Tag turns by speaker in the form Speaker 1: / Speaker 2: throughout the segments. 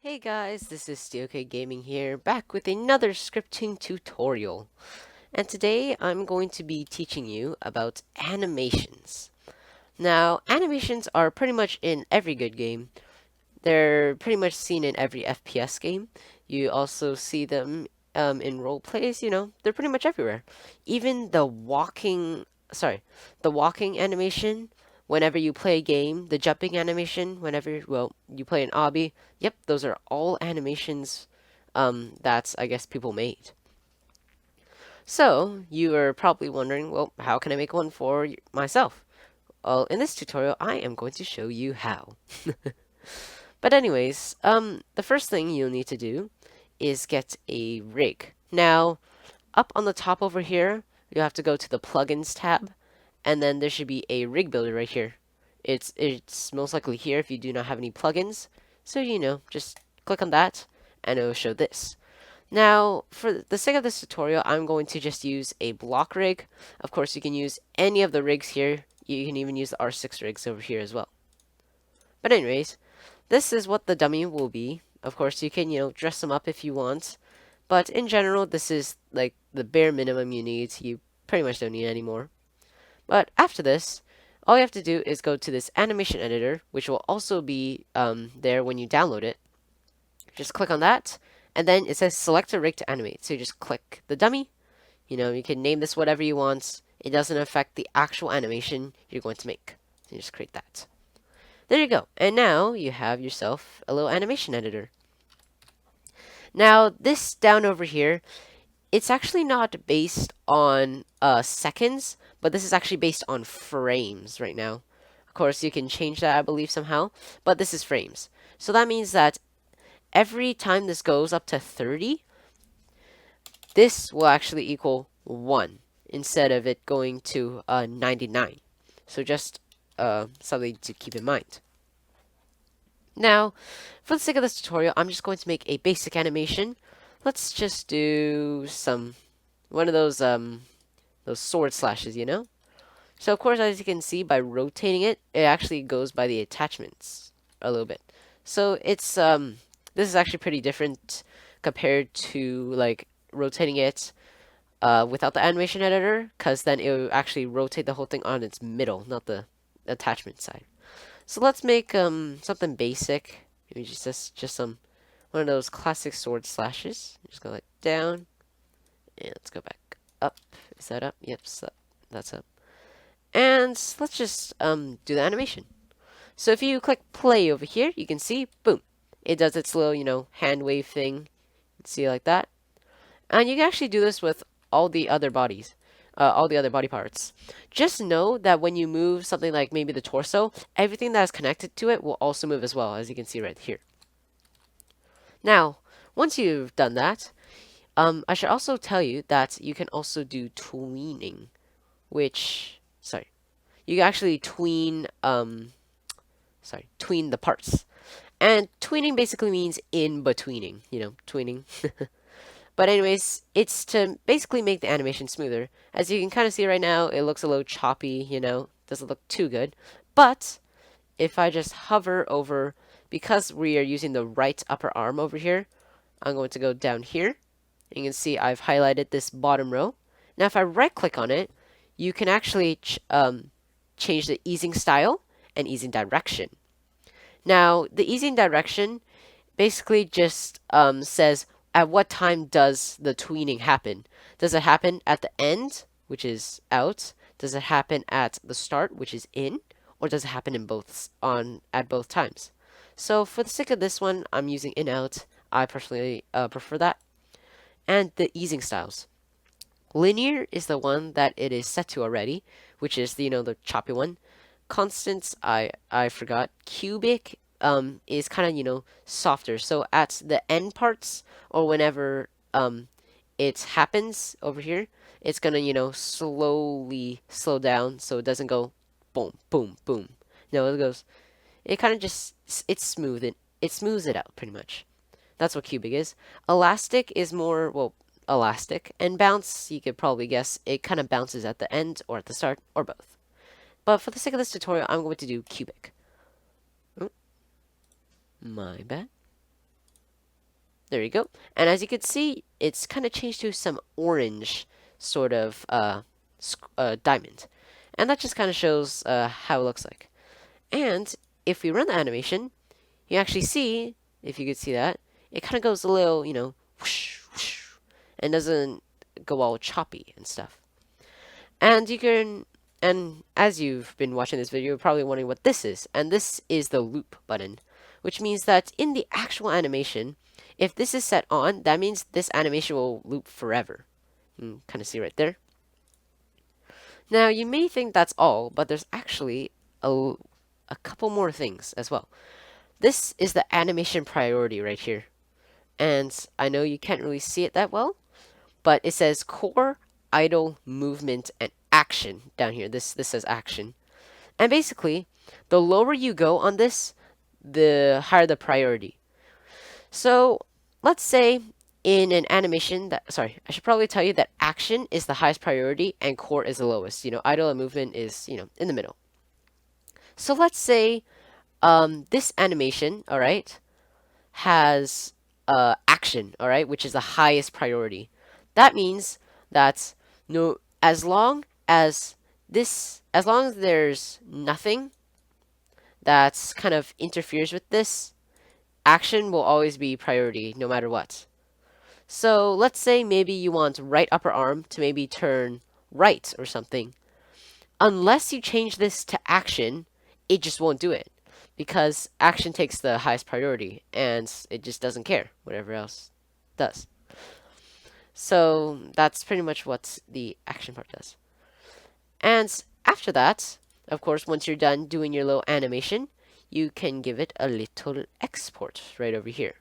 Speaker 1: Hey guys, this is SteelK Gaming here, back with another scripting tutorial. And today I'm going to be teaching you about animations. Now, animations are pretty much in every good game. They're pretty much seen in every FPS game. You also see them in role plays, they're pretty much everywhere. Even the walking animation whenever you play a game, the jumping animation whenever, well, you play an obby. Yep, those are all animations that I guess people made. So, you are probably wondering, well, how can I make one for myself? Well, in this tutorial, I am going to show you how. But anyways, the first thing you'll need to do is get a rig. Now, up on the top over here, you have to go to the plugins tab, and then there should be a rig builder right here. It's most likely here if you do not have any plugins. So just click on that, and it will show this. Now, for the sake of this tutorial, I'm going to just use a block rig. Of course, you can use any of the rigs here. You can even use the R6 rigs over here as well. But anyways, this is what the dummy will be. Of course, you can, dress them up if you want. But in general, this is like the bare minimum you need. You pretty much don't need any more. But after this, all you have to do is go to this animation editor, which will also be there when you download it. Just click on that, and then it says select a rig to animate. So you just click the dummy. You can name this whatever you want. It doesn't affect the actual animation you're going to make. So you just create that. There you go. And now you have yourself a little animation editor. Now, this down over here, it's actually not based on seconds, but this is actually based on frames right now. Of course, you can change that, I believe, somehow, but this is frames. So that means that every time this goes up to 30, this will actually equal 1 instead of it going to 99. So just something to keep in mind. Now, for the sake of this tutorial, I'm just going to make a basic animation. Let's just do one of those sword slashes, So of course, as you can see, by rotating it, it actually goes by the attachments a little bit. So it's this is actually pretty different compared to like rotating it without the animation editor, because then it will actually rotate the whole thing on its middle, not the attachment side. So let's make something basic. Maybe just some one of those classic sword slashes. Just go like down, and let's go back up. Is that up? Yep, so that's up. And let's just do the animation. So if you click play over here, you can see, boom, it does its little hand wave thing. See like that, and you can actually do this with all the other bodies. All the other body parts. Just know that when you move something like maybe the torso, everything that is connected to it will also move as well, as you can see right here. Now, once you've done that, I should also tell you that you can also do tweening, you can actually tween the parts. And tweening basically means in betweening, tweening. But anyways, it's to basically make the animation smoother. As you can kind of see right now, it looks a little choppy, doesn't look too good. But if I just hover over, because we are using the right upper arm over here, I'm going to go down here. You can see I've highlighted this bottom row. Now if I right click on it, you can actually change the easing style and easing direction. Now the easing direction basically just says at what time does the tweening happen? Does it happen at the end, which is out? Does it happen at the start, which is in? Or does it happen at both times? So for the sake of this one, I'm using in out. I personally prefer that. And the easing styles. Linear is the one that it is set to already, which is the choppy one. Constants, I forgot. Cubic is kind of softer. So at the end parts or whenever it happens over here, it's gonna slowly slow down so it doesn't go boom boom boom. No, it kind of just it smooths it out pretty much. That's what cubic is. Elastic is more, well, elastic, and bounce, you could probably guess, it kind of bounces at the end or at the start or both. But for the sake of this tutorial, I'm going to do cubic. Oh, my bad. There you go. And as you can see, it's kind of changed to some orange sort of diamond. And that just kind of shows how it looks like. And if we run the animation, you actually see, if you could see that, it kind of goes a little, whoosh, whoosh, and doesn't go all choppy and stuff. And and as you've been watching this video, you're probably wondering what this is. And this is the loop button, which means that in the actual animation, if this is set on, that means this animation will loop forever. You can kind of see right there. Now, you may think that's all, but there's actually a couple more things as well. This is the animation priority right here. And I know you can't really see it that well, but it says core, idle, movement, and action down here. This says action. And basically, the lower you go on this, the higher the priority. So let's say in an animation that, sorry, I should probably tell you that action is the highest priority and core is the lowest. Idle and movement is, in the middle. So let's say this animation, all right, has action, all right, which is the highest priority. That means that no, as long as there's nothing that's kind of interferes with this, action will always be priority no matter what. So let's say maybe you want right upper arm to maybe turn right or something. Unless you change this to action, it just won't do it because action takes the highest priority and it just doesn't care whatever else does. So that's pretty much what the action part does. And after that, of course, once you're done doing your little animation, you can give it a little export right over here.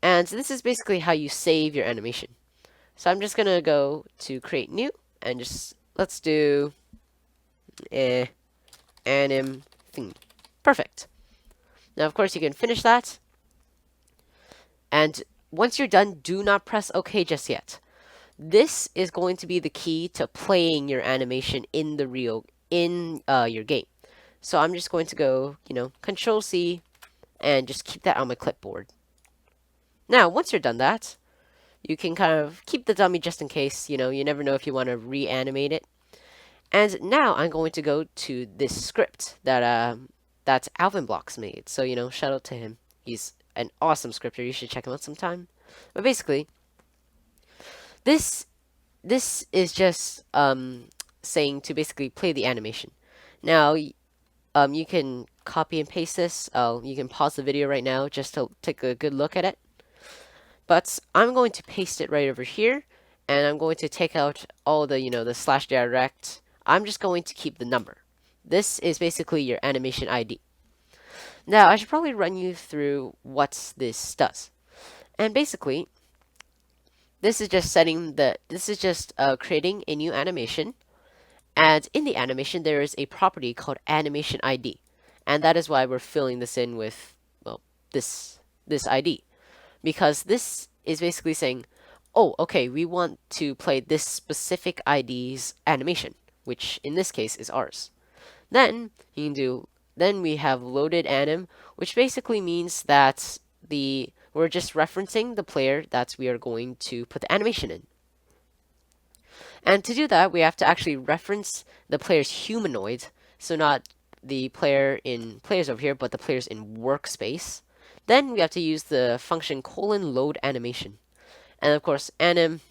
Speaker 1: And this is basically how you save your animation. So I'm just gonna go to create new and just let's do anim thing. Perfect. Now, of course, you can finish that. And once you're done, do not press OK just yet. This is going to be the key to playing your animation in your game. So I'm just going to go, Control C and just keep that on my clipboard. Now, once you're done that, you can kind of keep the dummy just in case, you never know if you want to reanimate it. And now I'm going to go to this script that Alvin Blocks made. So, shout out to him. He's an awesome scripter. You should check him out sometime. But basically, this is just saying to basically play the animation. Now, you can copy and paste this. You can pause the video right now just to take a good look at it. But I'm going to paste it right over here, and I'm going to take out all the, the slash direct. I'm just going to keep the number. This is basically your animation ID. Now, I should probably run you through what this does. And basically, this is just creating a new animation. And in the animation, there is a property called animation ID. And that is why we're filling this in with, well, this ID. Because this is basically saying, oh, okay, we want to play this specific ID's animation, which in this case is ours. Then we have loaded anim, which basically means that we're just referencing the player that we are going to put the animation in. And to do that, we have to actually reference the player's humanoid, so not the player in players over here, but the players in workspace. Then we have to use the function :load animation. And of course, anim,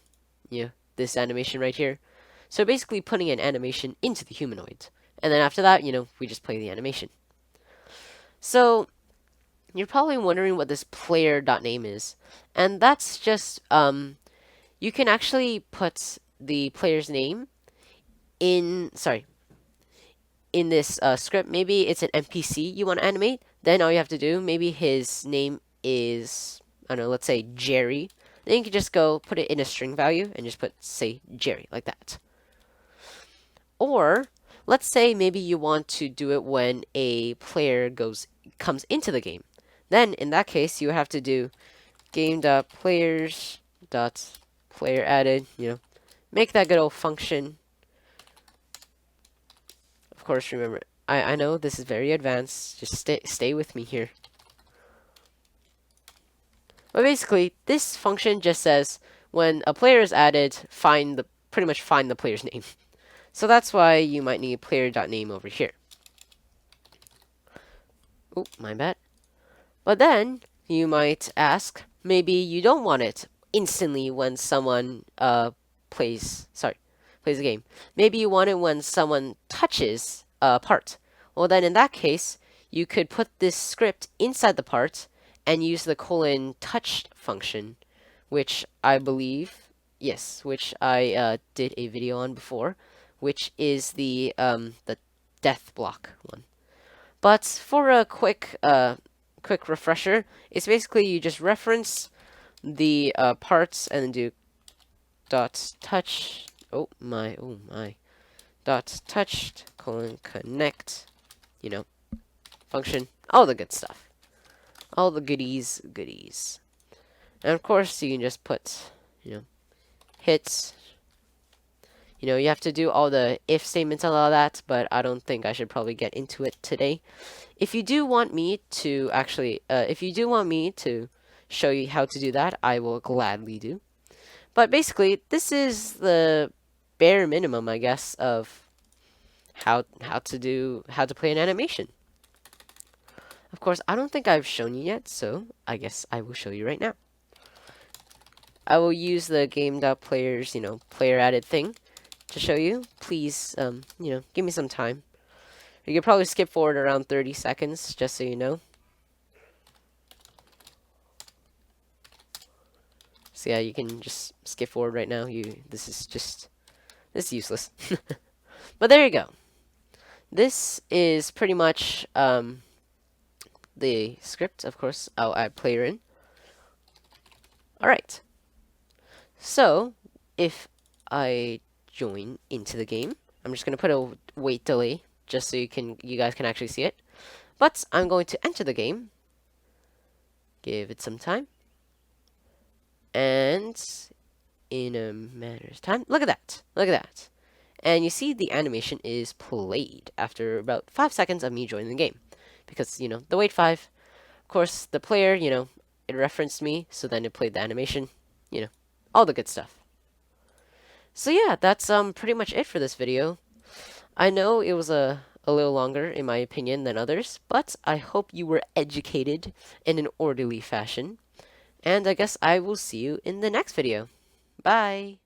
Speaker 1: this animation right here. So basically putting an animation into the humanoid. And then after that, we just play the animation. So you're probably wondering what this player.name is. And that's just, you can actually put the player's name in this script. Maybe it's an NPC you want to animate. Then all you have to do, maybe his name is, I don't know, let's say Jerry. Then you can just go put it in a string value and just say Jerry, like that. Or let's say maybe you want to do it when a player comes into the game. Then in that case, you have to do game.players.player added, make that good old function. Of course, remember, I know this is very advanced. Just stay with me here. But basically, this function just says when a player is added, pretty much find the player's name. So that's why you might need player.name over here. Oh, my bad. But then you might ask, maybe you don't want it instantly when someone plays a game. Maybe you want it when someone touches a part. Well, then in that case, you could put this script inside the part and use the :touched function, which I believe, yes, which I did a video on before, which is the death block one. But for a quick refresher, it's basically you just reference the parts and then do dot touch. Oh my. Dot touched :connect. You know, function. All the good stuff. All the goodies. And of course, you can just put, hits. You have to do all the if statements and all that, but I don't think I should probably get into it today. If you do want me to show you how to do that, I will gladly do. But basically, this is the bare minimum, I guess, of how to play an animation. Of course, I don't think I've shown you yet, so I guess I will show you right now. I will use the game.players, player added thing to show you. Please, give me some time. You could probably skip forward around 30 seconds, just so you know. So yeah, you can just skip forward right now. This is useless. But there you go. This is pretty much the script. Of course, I'll add player in. All right. So if I join into the game, I'm just gonna put a wait delay just so you guys can actually see it. But I'm going to enter the game. Give it some time. And in a matter's time, look at that. Look at that. And you see the animation is played after about 5 seconds of me joining the game. Because, the wait 5, of course, the player, it referenced me, so then it played the animation, all the good stuff. So yeah, that's pretty much it for this video. I know it was a little longer, in my opinion, than others, but I hope you were educated in an orderly fashion. And I guess I will see you in the next video. Bye!